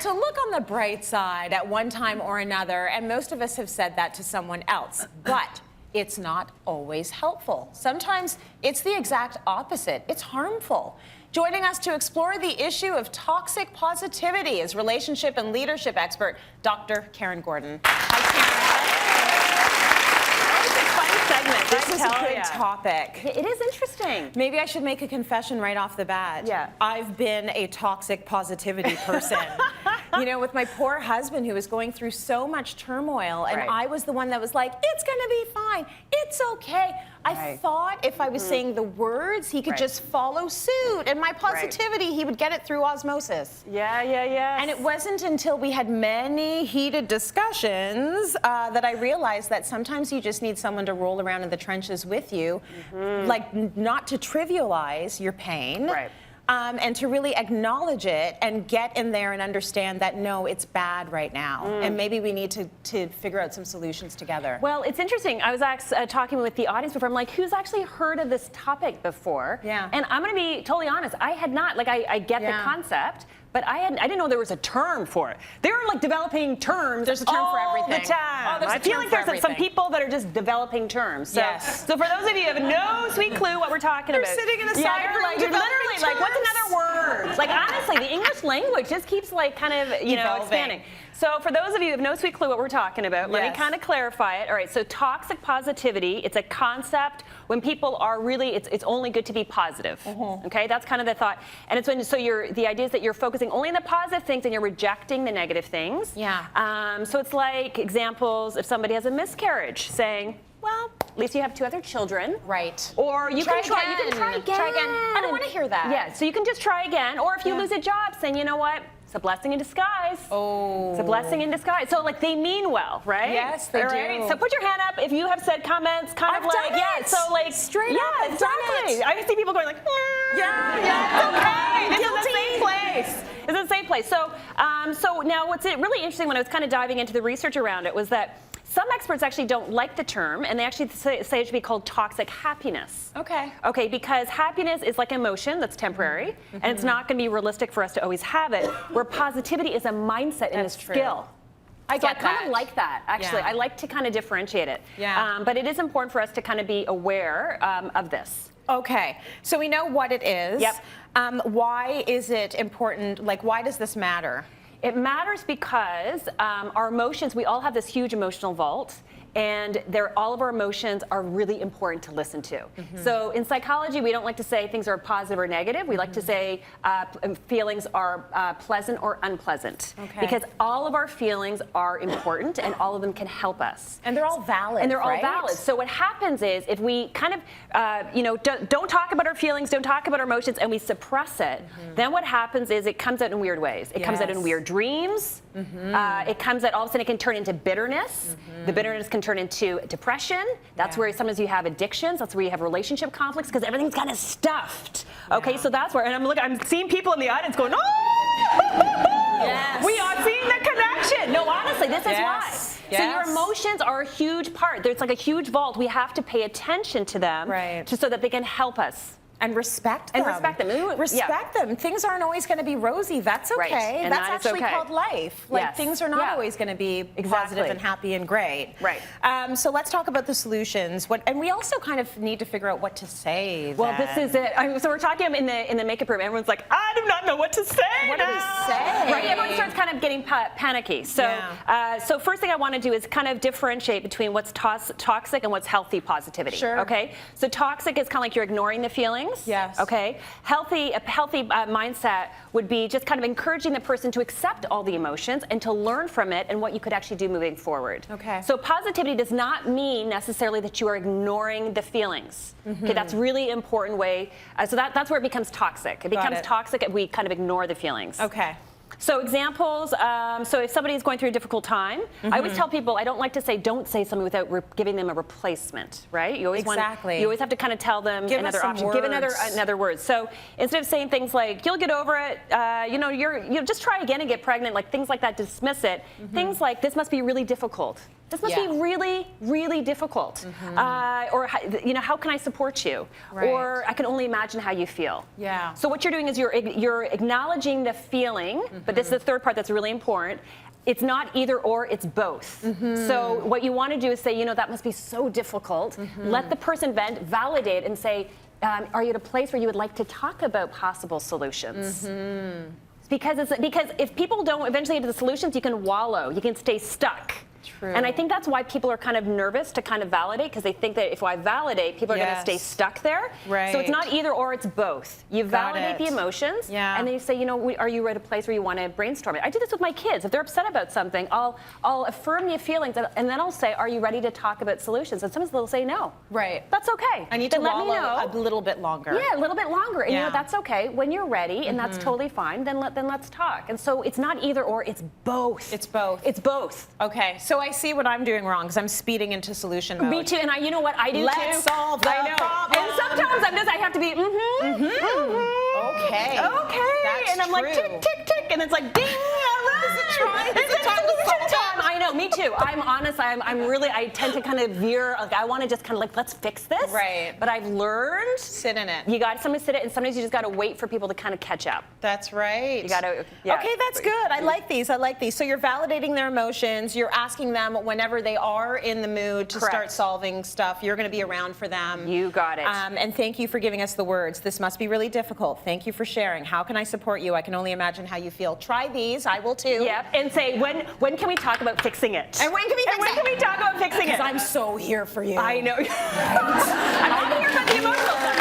to look on the bright side at one time or another, and most of us have said that to someone else, but it's not always helpful. Sometimes it's the exact opposite. It's harmful. Joining us to explore the issue of toxic positivity is relationship and leadership expert, Dr. Karyn Gordon. This is a good topic. It is interesting. Maybe I should make a confession right off the bat. Yeah. I've been a toxic positivity person. You know, with my poor husband who was going through so much turmoil, and I was the one that was like, it's gonna be fine, it's okay. I thought if I was saying the words, he could just follow suit, and my positivity, he would get it through osmosis. Yeah. And it wasn't until we had many heated discussions that I realized that sometimes you just need someone to roll around in the trenches with you, like not to trivialize your pain. And to really acknowledge it and get in there and understand that, no, it's bad right now. And maybe we need to figure out some solutions together. Well, it's interesting. I was talking with the audience before. I'm like, who's actually heard of this topic before? And I'm going to be totally honest. I had not. Like, I get the concept. But I didn't know there was a term for it. They were like developing terms. There's a term for everything. All the time. I feel like there's some people that are just developing terms. So, so for those of you who have no sweet clue what we're talking about. They're sitting in a side room like, literally like, what's another word? Like, honestly, the English language just keeps like kind of, you know, expanding. So for those of you who have no sweet clue what we're talking about, let me kind of clarify it. All right, so toxic positivity, it's a concept when people are really, it's only good to be positive. Okay, that's kind of the thought. And it's when, the idea is that you're focusing only on the positive things and you're rejecting the negative things. So it's like examples, if somebody has a miscarriage, saying, well, at least you have 2 other children. Or you can try again. I don't want to hear that. Yeah, so you can just try again. Or if you lose a job, saying, you know what? It's a blessing in disguise. It's a blessing in disguise. So like they mean well, right? Yes, they do. So put your hand up if you have said comments, kind of like, so like straight up. Exactly. I see people going like, it's okay. This is the same place. It's the same place. So, so now what's really interesting when I was kind of diving into the research around it was that some experts actually don't like the term, and they actually say it should be called toxic happiness. Okay, because happiness is like emotion that's temporary, and it's not going to be realistic for us to always have it, where positivity is a mindset and a skill. I kind of like that, actually. I like to kind of differentiate it. But it is important for us to kind of be aware of this. Okay, so we know what it is. Why is it important? Like, why does this matter? It matters because our emotions, we all have this huge emotional vault, and all of our emotions are really important to listen to. So in psychology, we don't like to say things are positive or negative. We like to say feelings are pleasant or unpleasant. Because all of our feelings are important, and all of them can help us. And they're all valid, And they're all valid. So what happens is if we kind of, you know, don't talk about our feelings, don't talk about our emotions, and we suppress it, then what happens is it comes out in weird ways. It comes out in weird dreams. It comes out, all of a sudden it can turn into bitterness. The bitterness can turn into depression. That's where sometimes you have addictions. That's where you have relationship conflicts, because everything's kind of stuffed. Okay, so that's where, and I'm seeing people in the audience going, we are seeing the connection. No, honestly, this is why. So your emotions are a huge part. There's like a huge vault. We have to pay attention to them so that they can help us. And respect them. Respect them. Things aren't always going to be rosy. That's okay. And that's actually called life. Like things are not always going to be positive and happy and great. So let's talk about the solutions. And we also kind of need to figure out what to say. Well, this is it. So we're talking in the makeup room. Everyone's like, I do not know what to say. What do we say? Right. Everyone starts kind of getting panicky. So, so first thing I want to do is kind of differentiate between what's toxic and what's healthy positivity. Okay. So toxic is kind of like you're ignoring the feelings. Okay. A healthy mindset would be just kind of encouraging the person to accept all the emotions and to learn from it and what you could actually do moving forward. So positivity does not mean necessarily that you are ignoring the feelings. Okay, that's really important way. So that's where it becomes toxic. It becomes toxic if we kind of ignore the feelings. So examples, so if somebody is going through a difficult time, I always tell people, I don't like to say, don't say something without giving them a replacement, right? You always you always have to kind of tell them another option. Give another word. So instead of saying things like, you'll get over it, you know, you'll just try again and get pregnant, like things like that, dismiss it. Things like, this must be really difficult. this must be really, really difficult. Or, you know, how can I support you? Right. Or I can only imagine how you feel. Yeah. So what you're doing is you're acknowledging the feeling, but this is the third part that's really important. It's not either or, it's both. So what you want to do is say, you know, that must be so difficult. Let the person vent, validate, and say, are you at a place where you would like to talk about possible solutions? Because if people don't eventually get to the solutions, you can wallow, you can stay stuck. True. And I think that's why people are kind of nervous to kind of validate, because they think that if I validate, people are going to stay stuck there. Right. So it's not either or, it's both. You validate the emotions, and then you say, you know, are you at a place where you want to brainstorm it? I do this with my kids. If they're upset about something, I'll affirm the feelings, and then I'll say, are you ready to talk about solutions? And sometimes they'll say no. Right. That's okay. I need then to let me know. wallow a little bit longer. Yeah, a little bit longer. And you know, that's okay. When you're ready, and that's totally fine, then let's talk. And so it's not either or, it's both. It's both. It's both. Okay, so I see what I'm doing wrong because I'm speeding into solution mode. Me too, and you know what I do too? Let's solve the problem. And sometimes I have to be, Okay. Okay. That's and I'm like, tick, tick, tick, and it's like, ding, all right. Is it time to solve time. I know, me too. I'm honest, I'm really, I tend to kind of veer, like I want to just kind of like, let's fix this. Right. But I've learned. Sit in it. You got somebody to sit it, and sometimes you just got to wait for people to kind of catch up. That's right. You got to, Okay, that's good. I like these. I like these. So you're validating their emotions. You're asking them whenever they are in the mood to start solving stuff. You're going to be around for them. You got it. And thank you for giving us the words. This must be really difficult. Thank you for sharing. How can I support you? I can only imagine how you feel. Try these. I will too. Yep. And say, when can we talk about fixing it? And when can we fix it? When can we talk about fixing it? Because I'm so here for you. I know. I'm not here for the emotional side.